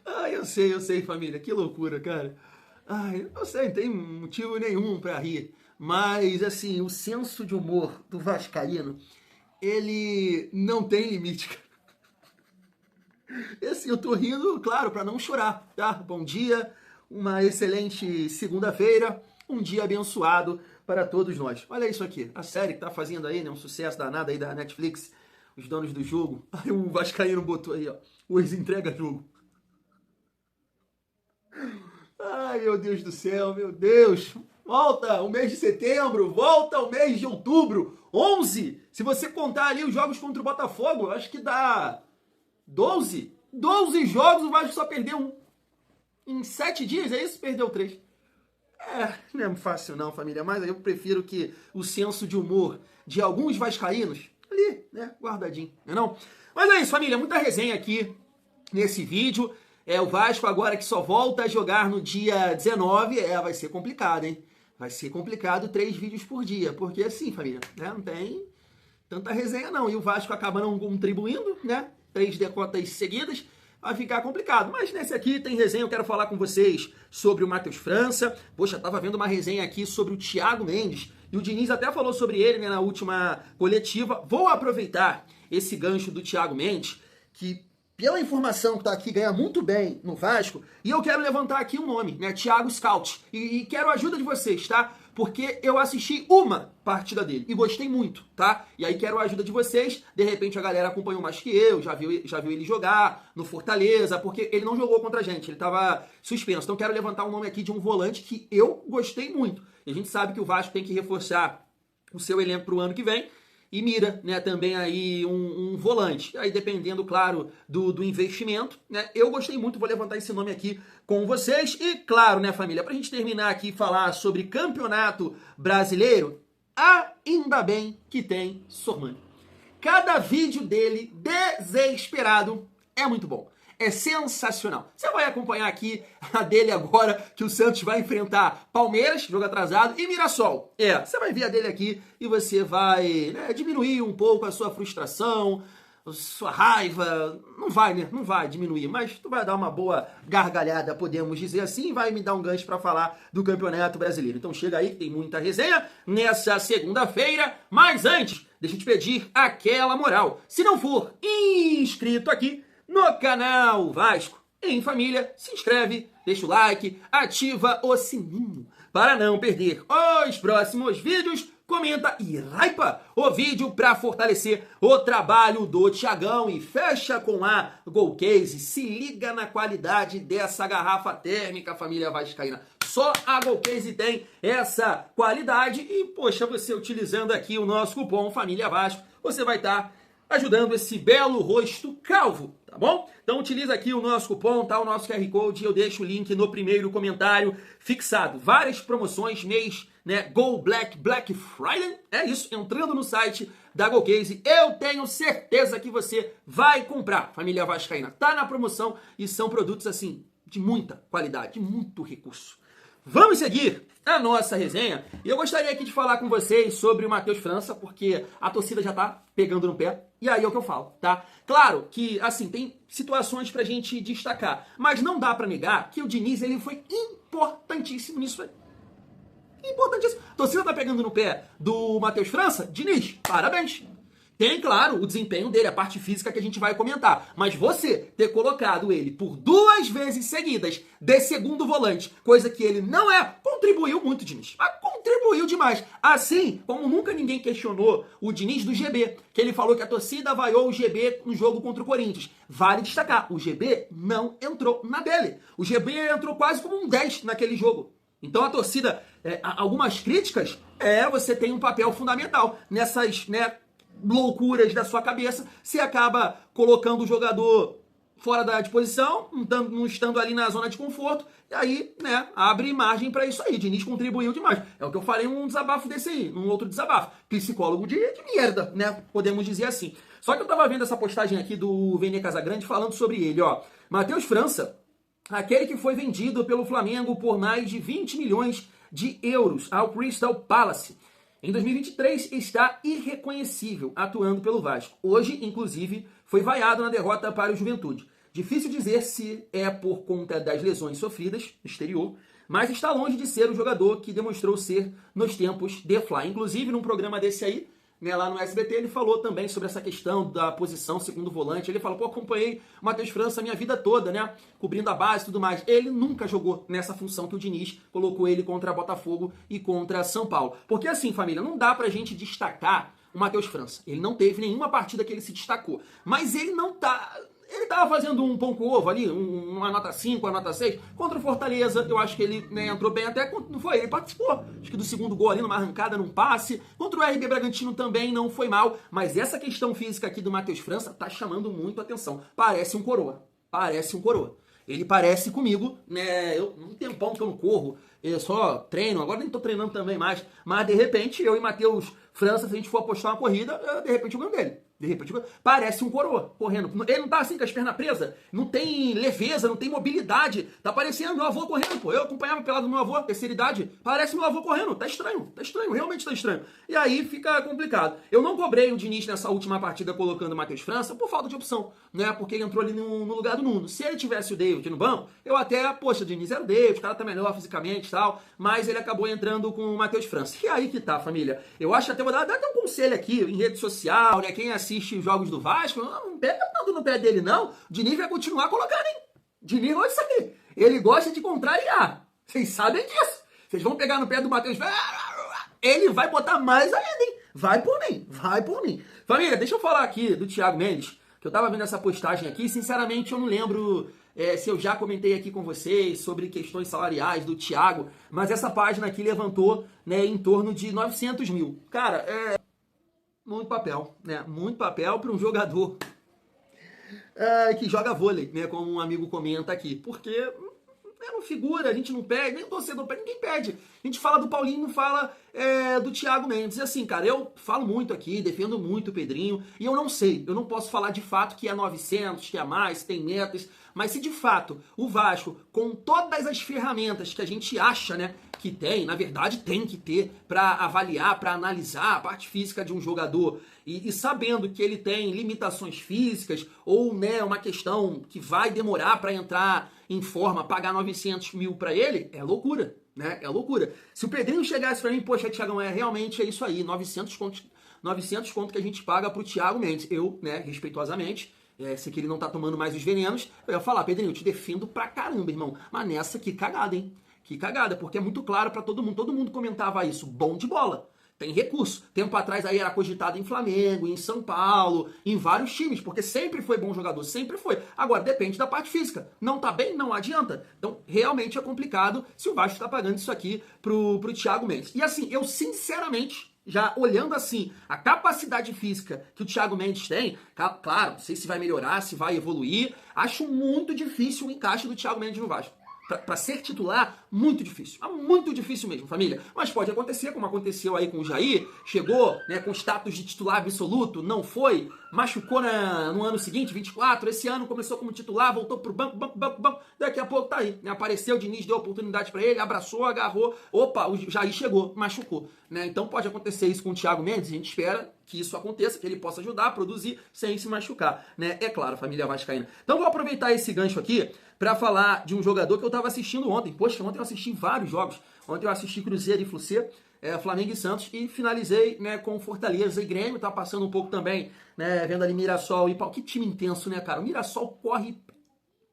Ai, eu sei, família. Que loucura, cara. Ai, eu sei, não tem motivo nenhum pra rir. Mas, assim, o senso de humor do vascaíno, ele não tem limite, cara. E, assim, eu tô rindo, claro, pra não chorar, tá? Bom dia, uma excelente segunda-feira, um dia abençoado para todos nós. Olha isso aqui, a série que tá fazendo aí, né, um sucesso danado aí da Netflix, os donos do jogo. Aí o vascaíno botou aí, ó, hoje entrega jogo. Ai, meu Deus do céu, meu Deus. Volta o mês de setembro, volta o mês de outubro, 11. Se você contar ali os jogos contra o Botafogo, eu acho que dá 12. 12 jogos, o Vasco só perdeu um. Em 7 dias, é isso? Perdeu 3. Não é fácil não, família, mas eu prefiro que o senso de humor de alguns vascaínos, ali, né, guardadinho, não é não? Mas é isso, família, muita resenha aqui nesse vídeo. O Vasco agora que só volta a jogar no dia 19, vai ser complicado, hein? Vai ser complicado 3 vídeos por dia, porque assim, família, né, não tem tanta resenha não. E o Vasco acaba não contribuindo, né? 3 derrotas seguidas, vai ficar complicado. Mas nesse aqui tem resenha, eu quero falar com vocês sobre o Matheus França. Poxa, tava vendo uma resenha aqui sobre o Thiago Mendes, e o Diniz até falou sobre ele, né, na última coletiva. Vou aproveitar esse gancho do Thiago Mendes, que pela informação que tá aqui, ganha muito bem no Vasco, e eu quero levantar aqui um nome, né, Thiago Scout, e quero a ajuda de vocês, tá? Porque eu assisti uma partida dele e gostei muito, tá? E aí quero a ajuda de vocês, de repente a galera acompanhou mais que eu, já viu ele jogar no Fortaleza, porque ele não jogou contra a gente, ele tava suspenso. Então quero levantar um nome aqui de um volante que eu gostei muito. E a gente sabe que o Vasco tem que reforçar o seu elenco pro ano que vem, e mira, né, também aí um volante. Aí dependendo, claro, do investimento, né, eu gostei muito, vou levantar esse nome aqui com vocês. E claro, né, família, pra gente terminar aqui e falar sobre campeonato brasileiro, ainda bem que tem Sormani. Cada vídeo dele, desesperado, é muito bom. É sensacional. Você vai acompanhar aqui a dele agora, que o Santos vai enfrentar Palmeiras, jogo atrasado, e Mirassol. Você vai ver a dele aqui e você vai, né, diminuir um pouco a sua frustração, a sua raiva. Não vai, né? Não vai diminuir, mas tu vai dar uma boa gargalhada, podemos dizer assim, e vai me dar um gancho para falar do Campeonato Brasileiro. Então chega aí que tem muita resenha nessa segunda-feira, mas antes, deixa eu te pedir aquela moral. Se não for inscrito aqui no canal Vasco em Família, se inscreve, deixa o like, ativa o sininho para não perder os próximos vídeos, comenta e hypa o vídeo para fortalecer o trabalho do Thiagão e fecha com a Golcase. Se liga na qualidade dessa garrafa térmica, família vascaína. Só a Golcase tem essa qualidade e, poxa, você utilizando aqui o nosso cupom Família Vasco, você vai estar ajudando esse belo rosto calvo, tá bom? Então utiliza aqui o nosso cupom, tá? O nosso QR Code, eu deixo o link no primeiro comentário fixado. Várias promoções, mês, né? Go Black, Black Friday, é isso, entrando no site da Golcase, eu tenho certeza que você vai comprar, família vascaína. Tá na promoção e são produtos, assim, de muita qualidade, de muito recurso. Vamos seguir a nossa resenha e eu gostaria aqui de falar com vocês sobre o Matheus França, porque a torcida já tá pegando no pé, e aí é o que eu falo, tá? Claro que, assim, tem situações pra gente destacar, mas não dá pra negar que o Diniz, ele foi importantíssimo nisso aí. Importantíssimo. A torcida tá pegando no pé do Matheus França? Diniz, parabéns. Tem, claro, o desempenho dele, a parte física que a gente vai comentar. Mas você ter colocado ele por 2 vezes seguidas de segundo volante, coisa que ele não é, contribuiu muito, Diniz. Mas contribuiu demais. Assim como nunca ninguém questionou o Diniz do GB, que ele falou que a torcida vaiou o GB no jogo contra o Corinthians. Vale destacar, o GB não entrou na dele. O GB entrou quase como um 10 naquele jogo. Então a torcida, algumas críticas, você tem um papel fundamental nessas, né, loucuras da sua cabeça, você acaba colocando o jogador fora da disposição, não estando ali na zona de conforto, e aí, né, abre margem para isso aí. Diniz contribuiu demais. É o que eu falei num desabafo desse aí, num outro desabafo. Psicólogo de merda, né, podemos dizer assim. Só que eu tava vendo essa postagem aqui do Vene Casagrande falando sobre ele, ó. Matheus França, aquele que foi vendido pelo Flamengo por mais de 20 milhões de euros ao Crystal Palace. Em 2023 está irreconhecível atuando pelo Vasco. Hoje, inclusive, foi vaiado na derrota para o Juventude. Difícil dizer se é por conta das lesões sofridas no exterior, mas está longe de ser o jogador que demonstrou ser nos tempos de Fly. Inclusive, num programa desse aí, né, lá no SBT, ele falou também sobre essa questão da posição segundo volante. Ele falou, pô, acompanhei o Matheus França a minha vida toda, né, cobrindo a base e tudo mais. Ele nunca jogou nessa função que o Diniz colocou ele contra Botafogo e contra São Paulo. Porque assim, família, não dá pra gente destacar o Matheus França. Ele não teve nenhuma partida que ele se destacou. Mas ele não tá... Ele tava fazendo um pão com ovo ali, uma nota 5, uma nota 6. Contra o Fortaleza, eu acho que ele, né, entrou bem até. Não foi? Ele participou, acho que do segundo gol ali, numa arrancada, num passe. Contra o RB Bragantino também não foi mal. Mas essa questão física aqui do Matheus França tá chamando muito a atenção. Parece um coroa. Parece um coroa. Ele parece comigo, né? Um tempão que eu não corro, eu só treino, agora nem tô treinando também mais. Mas de repente, eu e Matheus França, se a gente for apostar uma corrida, de repente eu ganho dele. De repente, parece um coroa correndo. Ele não tá assim com as pernas presas, não tem leveza, não tem mobilidade. Tá parecendo meu avô correndo, pô. Eu acompanhava pelado do meu avô, terceira idade. Parece meu avô correndo. Tá estranho, realmente tá estranho. E aí fica complicado. Eu não cobrei o Diniz nessa última partida colocando o Matheus França por falta de opção, né? Porque ele entrou ali no lugar do Nuno. Se ele tivesse o David no banco, eu até, poxa, o Diniz era o David, o cara tá melhor fisicamente e tal. Mas ele acabou entrando com o Matheus França. E aí que tá, família. Eu acho até, vou dar até um conselho aqui em rede social, né? Quem assiste os jogos do Vasco, não pega tanto no pé dele, não. O Diniz vai continuar colocando, hein? O Diniz vai saber. Ele gosta de contrariar. Vocês sabem disso. Vocês vão pegar no pé do Matheus. Ele vai botar mais ainda, hein? Vai por mim, vai por mim. Família, deixa eu falar aqui do Thiago Mendes, que eu tava vendo essa postagem aqui. Sinceramente, eu não lembro se eu já comentei aqui com vocês sobre questões salariais do Thiago, mas essa página aqui levantou, né, em torno de 900 mil. Cara, muito papel, né? Muito papel para um jogador que joga vôlei, né? Como um amigo comenta aqui. Porque não figura, a gente não pede, nem o torcedor pede, ninguém pede. A gente fala do Paulinho, não fala do Thiago Mendes. E assim, cara, eu falo muito aqui, defendo muito o Pedrinho, e eu não sei, eu não posso falar de fato que é 900, que é mais, tem metas, mas se de fato o Vasco, com todas as ferramentas que a gente acha, né, que tem, na verdade tem que ter para avaliar, para analisar a parte física de um jogador, e sabendo que ele tem limitações físicas, ou, né, uma questão que vai demorar para entrar em forma, pagar 900 mil para ele, é loucura, né? É loucura. Se o Pedrinho chegasse para mim, poxa, Thiagão, realmente é isso aí, 900 conto que a gente paga pro Thiago Mendes. Eu, né, respeitosamente, sei que ele não tá tomando mais os venenos, eu ia falar, Pedrinho, eu te defendo pra caramba, irmão. Mas nessa, que cagada, hein? Que cagada, porque é muito claro pra todo mundo comentava isso, bom de bola. Tem recurso. Tempo atrás aí era cogitado em Flamengo, em São Paulo, em vários times, porque sempre foi bom jogador, sempre foi. Agora, depende da parte física. Não tá bem? Não adianta. Então, realmente é complicado se o Vasco tá pagando isso aqui pro Thiago Mendes. E assim, eu sinceramente, já olhando assim, a capacidade física que o Thiago Mendes tem, claro, não sei se vai melhorar, se vai evoluir, acho muito difícil o encaixe do Thiago Mendes no Vasco. Para ser titular, muito difícil mesmo, família. Mas pode acontecer, como aconteceu aí com o Jair, chegou, né, com status de titular absoluto, não foi, machucou no ano seguinte, 24, esse ano começou como titular, voltou pro banco, daqui a pouco tá aí, né, apareceu, o Diniz deu oportunidade para ele, abraçou, agarrou, opa, o Jair chegou, machucou, né, então pode acontecer isso com o Thiago Mendes, a gente espera que isso aconteça, que ele possa ajudar a produzir sem se machucar, né, é claro, família vascaína. Então vou aproveitar esse gancho aqui para falar de um jogador que eu estava assistindo ontem. Poxa, ontem eu assisti vários jogos. Ontem eu assisti Cruzeiro e Fluminense, Flamengo e Santos, e finalizei, né, com Fortaleza e Grêmio. Tá passando um pouco também, né, vendo ali Mirassol e Pau. Que time intenso, né, cara? O Mirassol corre...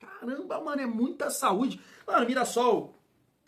Caramba, mano, é muita saúde. Mano, o Mirassol,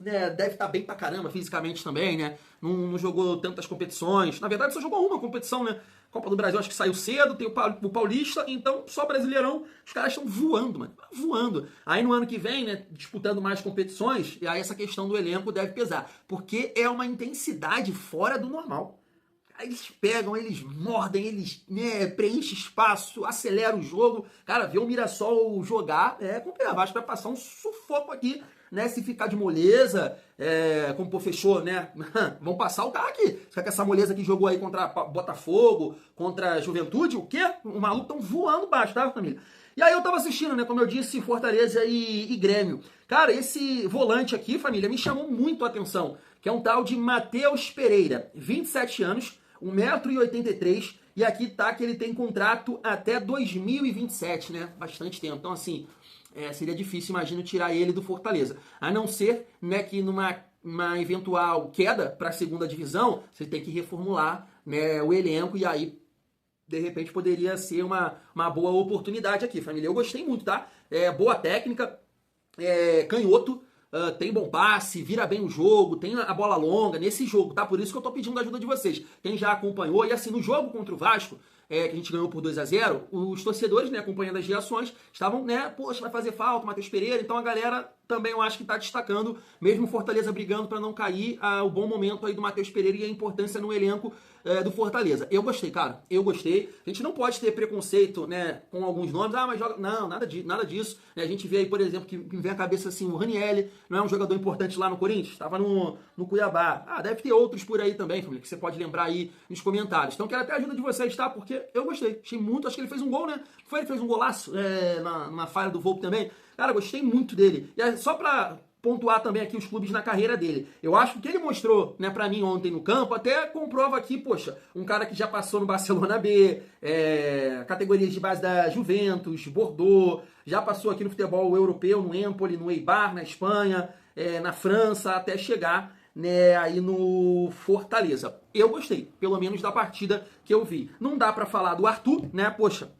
né, deve estar bem pra caramba fisicamente também, né? Não jogou tantas competições. Na verdade, só jogou uma competição, né? Copa do Brasil acho que saiu cedo, tem o Paulista, então só Brasileirão, os caras estão voando, mano, voando. Aí no ano que vem, né, disputando mais competições, e aí essa questão do elenco deve pesar, porque é uma intensidade fora do normal. Aí eles pegam, eles mordem, eles, né, preenchem espaço, aceleram o jogo. Cara, ver o Mirassol jogar com o Vasco vai passar um sufoco aqui, né? Se ficar de moleza, como pô, fechou, né? Vão passar o carro aqui. Fica com essa moleza que jogou aí contra Botafogo, contra Juventude, o quê? O maluco tão voando baixo, tá, família? E aí eu tava assistindo, né, como eu disse, Fortaleza e Grêmio. Cara, esse volante aqui, família, me chamou muito a atenção, que é um tal de Matheus Pereira, 27 anos, 1,83 m, e aqui tá que ele tem contrato até 2027, né? Bastante tempo. Então, assim, seria difícil, imagino, tirar ele do Fortaleza. A não ser, né, que numa eventual queda para a segunda divisão, você tem que reformular, né, o elenco, e aí, de repente, poderia ser uma boa oportunidade aqui, família. Eu gostei muito, tá? Boa técnica, canhoto, tem bom passe, vira bem o jogo, tem a bola longa nesse jogo, tá? Por isso que eu tô pedindo a ajuda de vocês. Quem já acompanhou, e assim, no jogo contra o Vasco, que a gente ganhou por 2-0, os torcedores, né, acompanhando as reações, estavam, né, poxa, vai fazer falta, Matheus Pereira, então a galera também eu acho que tá destacando, mesmo o Fortaleza brigando para não cair, o bom momento aí do Matheus Pereira e a importância no elenco do Fortaleza. Eu gostei, cara, eu gostei. A gente não pode ter preconceito, né, com alguns nomes, mas joga... Não, nada disso. A gente vê aí, por exemplo, que me vem à cabeça assim, o Ranieri, não é um jogador importante lá no Corinthians? Estava no Cuiabá. Deve ter outros por aí também, família, que você pode lembrar aí nos comentários. Então quero até a ajuda de vocês, tá? Porque eu gostei, achei muito, acho que ele fez um gol, né? Ele fez um golaço na falha do Volpe também. Cara, gostei muito dele. E só pra pontuar também aqui os clubes na carreira dele. Eu acho que o que ele mostrou, né, pra mim ontem no campo, até comprova aqui, poxa, um cara que já passou no Barcelona B, categorias de base da Juventus, Bordeaux, já passou aqui no futebol europeu, no Empoli, no Eibar, na Espanha, na França, até chegar, né, aí no Fortaleza. Eu gostei, pelo menos da partida que eu vi. Não dá pra falar do Arthur, né, poxa...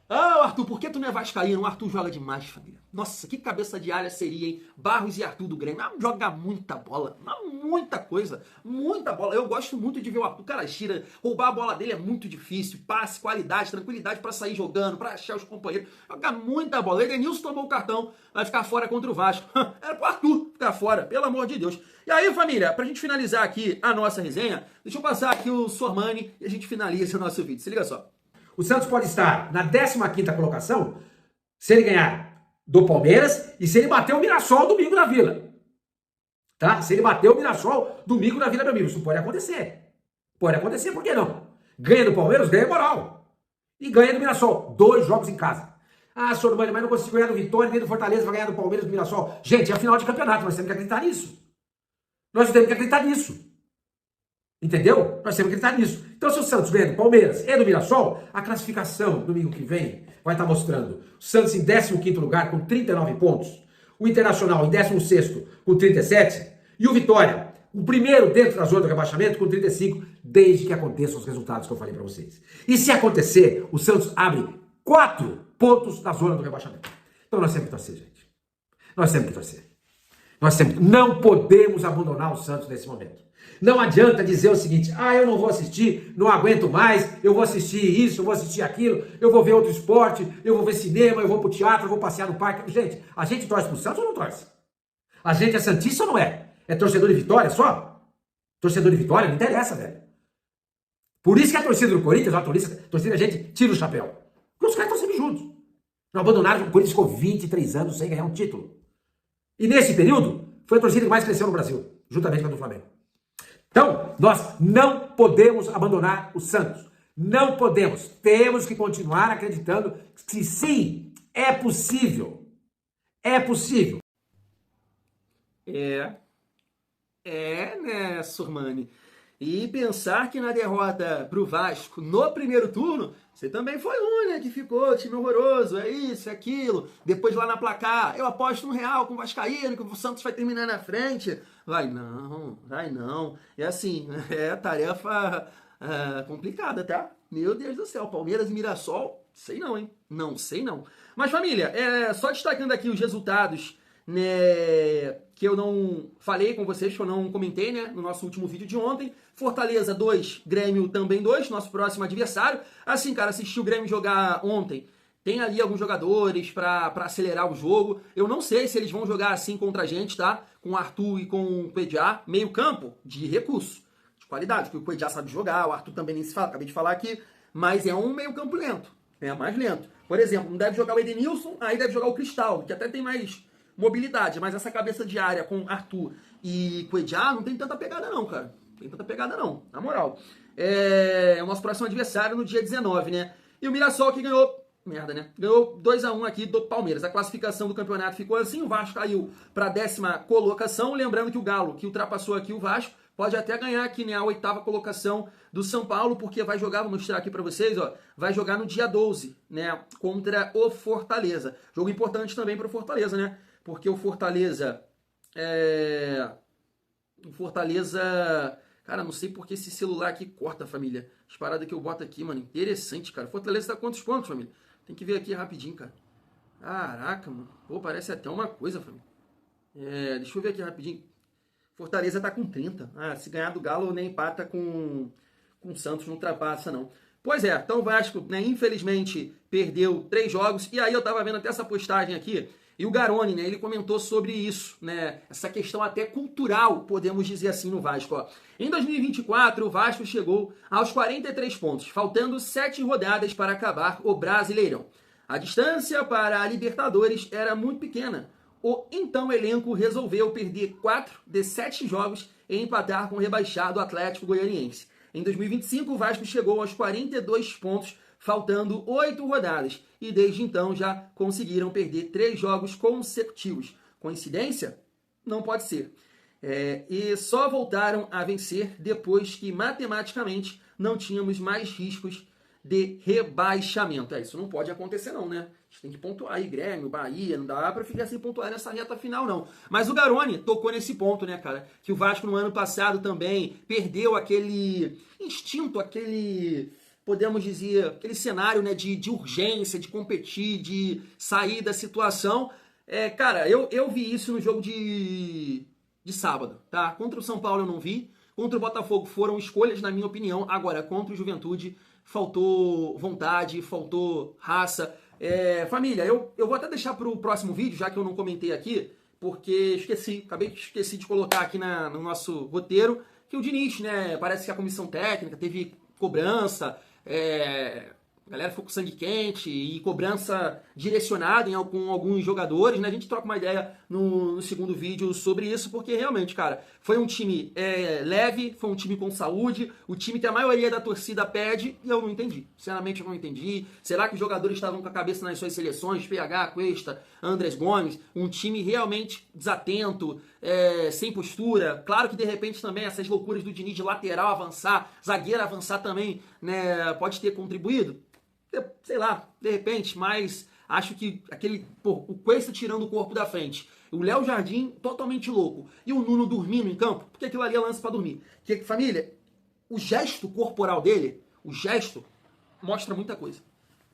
Arthur, por que tu não é vascaíno? O Arthur joga demais, família. Nossa, que cabeça de área seria, hein? Barros e Arthur do Grêmio. Joga muita bola, muita coisa, muita bola. Eu gosto muito de ver o Arthur, cara, gira. Roubar a bola dele é muito difícil. Passe, qualidade, tranquilidade pra sair jogando, pra achar os companheiros. Joga muita bola. O Edenilson tomou o cartão, vai ficar fora contra o Vasco. Era pro Arthur ficar fora, pelo amor de Deus. E aí, família, pra gente finalizar aqui a nossa resenha, deixa eu passar aqui o Sormani e a gente finaliza o nosso vídeo. Se liga só. O Santos pode estar na 15ª colocação se ele ganhar do Palmeiras e se ele bater o Mirassol domingo na Vila. Tá? Se ele bater o Mirassol domingo na Vila, meu amigo, isso pode acontecer. Pode acontecer, por que não? Ganha do Palmeiras, ganha moral. E ganha do Mirassol, 2 jogos em casa. Sormani, mas não consigo ganhar do Vitória, nem do Fortaleza, vai ganhar do Palmeiras, do Mirassol. Gente, é a final de campeonato, nós temos que acreditar nisso. Nós temos que acreditar nisso. Entendeu? Nós temos que acreditar nisso. Então, se o Santos ganha do Palmeiras e do Mirassol, a classificação domingo que vem vai estar mostrando o Santos em 15º lugar com 39 pontos, o Internacional em 16º com 37 e o Vitória, o primeiro dentro da zona do rebaixamento com 35, desde que aconteçam os resultados que eu falei para vocês. E se acontecer, o Santos abre 4 pontos da zona do rebaixamento. Então nós temos que torcer, gente. Nós temos que torcer. Não podemos abandonar o Santos nesse momento. Não adianta dizer o seguinte, eu não vou assistir, não aguento mais, eu vou assistir isso, eu vou assistir aquilo, eu vou ver outro esporte, eu vou ver cinema, eu vou pro teatro, eu vou passear no parque. Gente, a gente torce pro Santos ou não torce? A gente é santista ou não é? É torcedor de Vitória só? Torcedor de Vitória não interessa, velho. Por isso que a torcida do Corinthians, a torcida a gente tira o chapéu. Porque os caras estão sempre juntos. Não abandonaram, o Corinthians ficou 23 anos sem ganhar um título. E nesse período, foi a torcida que mais cresceu no Brasil, juntamente com a do Flamengo. Então, nós não podemos abandonar o Santos. Não podemos. Temos que continuar acreditando que sim, é possível. É possível. Né, Sormani? E pensar que na derrota pro Vasco no primeiro turno, você também foi um, né, que ficou, time horroroso, é isso, é aquilo. Depois lá na placar, eu aposto R$1 com o Vascaíno, que o Santos vai terminar na frente. Vai não. É assim, é tarefa complicada, tá? Meu Deus do céu, Palmeiras e Mirassol, sei não, hein? Não sei não. Mas família, só destacando aqui os resultados, né, que eu não falei com vocês, que eu não comentei, né, no nosso último vídeo de ontem. Fortaleza 2, Grêmio também 2, nosso próximo adversário. Assim, cara, assisti o Grêmio jogar ontem. Tem ali alguns jogadores pra acelerar o jogo. Eu não sei se eles vão jogar assim contra a gente, tá? Com o Arthur e com o Cuejá. Meio campo de recurso, de qualidade, porque o Cuejá sabe jogar, o Arthur também nem se fala, acabei de falar aqui. Mas é um meio campo lento, é mais lento. Por exemplo, não deve jogar o Edenilson, aí deve jogar o Cristal, que até tem mais mobilidade, mas essa cabeça de área com Arthur e Cuejá não tem tanta pegada não, cara. Não tem tanta pegada não, na moral. É o nosso próximo adversário no dia 19, né? E o Mirassol que ganhou, ganhou 2-1 aqui do Palmeiras. A classificação do campeonato ficou assim, o Vasco caiu para a 10ª colocação, lembrando que o Galo, que ultrapassou aqui o Vasco, pode até ganhar aqui, né, a 8ª colocação do São Paulo, porque vai jogar, vou mostrar aqui para vocês, ó, vai jogar no dia 12, né, contra o Fortaleza. Jogo importante também para o Fortaleza, né, porque o Fortaleza, cara, não sei porque esse celular aqui corta, família. As paradas que eu boto aqui, mano, interessante, cara. Fortaleza tá quantos pontos, família? Tem que ver aqui rapidinho, cara. Caraca, mano. Pô, parece até uma coisa, família. Deixa eu ver aqui rapidinho. Fortaleza tá com 30. Se ganhar do Galo, nem empata com o Santos, não ultrapassa, não. Pois é, então o Vasco, né, infelizmente, perdeu 3 jogos. E aí eu tava vendo até essa postagem aqui. E o Garoni, né, ele comentou sobre isso, né, essa questão até cultural, podemos dizer assim, no Vasco. Ó. Em 2024, o Vasco chegou aos 43 pontos, faltando 7 rodadas para acabar o Brasileirão. A distância para a Libertadores era muito pequena. O então elenco resolveu perder 4 de 7 jogos e empatar com o rebaixado Atlético Goianiense. Em 2025, o Vasco chegou aos 42 pontos, faltando 8 rodadas, e desde então já conseguiram perder 3 jogos consecutivos. Coincidência? Não pode ser. E só voltaram a vencer depois que matematicamente não tínhamos mais riscos de rebaixamento. Isso não pode acontecer não, né? A gente tem que pontuar aí, Grêmio, Bahia, não dá pra ficar sem pontuar nessa reta final não. Mas o Garoni tocou nesse ponto, né, cara? Que o Vasco no ano passado também perdeu aquele instinto, podemos dizer, aquele cenário, né, de urgência, de competir, de sair da situação. Cara, eu vi isso no jogo de sábado, tá? Contra o São Paulo eu não vi. Contra o Botafogo foram escolhas, na minha opinião. Agora, contra o Juventude, faltou vontade, faltou raça. Família, eu vou até deixar para o próximo vídeo, já que eu não comentei aqui, porque esqueci de colocar aqui no nosso roteiro, que o Diniz, né, parece que a comissão técnica teve cobrança, a galera ficou com sangue quente e cobrança direcionada com alguns jogadores, né? A gente troca uma ideia no segundo vídeo sobre isso, porque realmente, cara, foi um time leve, foi um time com saúde, o time que a maioria da torcida pede, e eu não entendi. Sinceramente, eu não entendi. Será que os jogadores estavam com a cabeça nas suas seleções, PH, Cuesta, Andrés Gomes, um time realmente desatento, sem postura? Claro que, de repente, também essas loucuras do Diniz de lateral avançar, zagueiro avançar também, né, pode ter contribuído. Sei lá, de repente, mas acho que o Cuesta tirando o corpo da frente, o Léo Jardim totalmente louco e o Nuno dormindo em campo, porque aquilo ali é lance pra dormir. Família, o gesto corporal dele, o gesto, mostra muita coisa.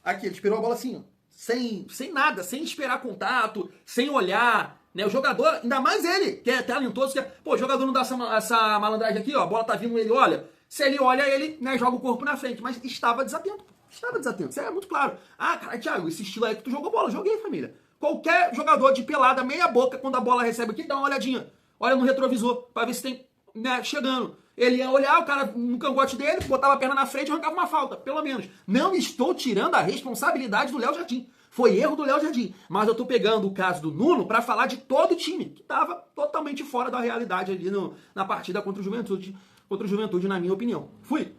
Aqui, ele esperou a bola assim, ó, sem nada, sem esperar contato, sem olhar, né? O jogador, ainda mais ele, que é talentoso, o jogador não dá essa malandragem aqui, ó, a bola tá vindo, ele olha. Se ele olha, ele, né, joga o corpo na frente, mas estava desatento. Isso é muito claro. Cara, Thiago, esse estilo aí que tu jogou bola. Joguei, família. Qualquer jogador de pelada, meia boca, quando a bola recebe aqui, dá uma olhadinha. Olha no retrovisor, pra ver se tem, né, chegando. Ele ia olhar, o cara no cangote dele, botava a perna na frente e arrancava uma falta, pelo menos. Não estou tirando a responsabilidade do Léo Jardim. Foi erro do Léo Jardim. Mas eu tô pegando o caso do Nuno pra falar de todo o time, que tava totalmente fora da realidade ali na partida contra o Juventude, na minha opinião. Fui!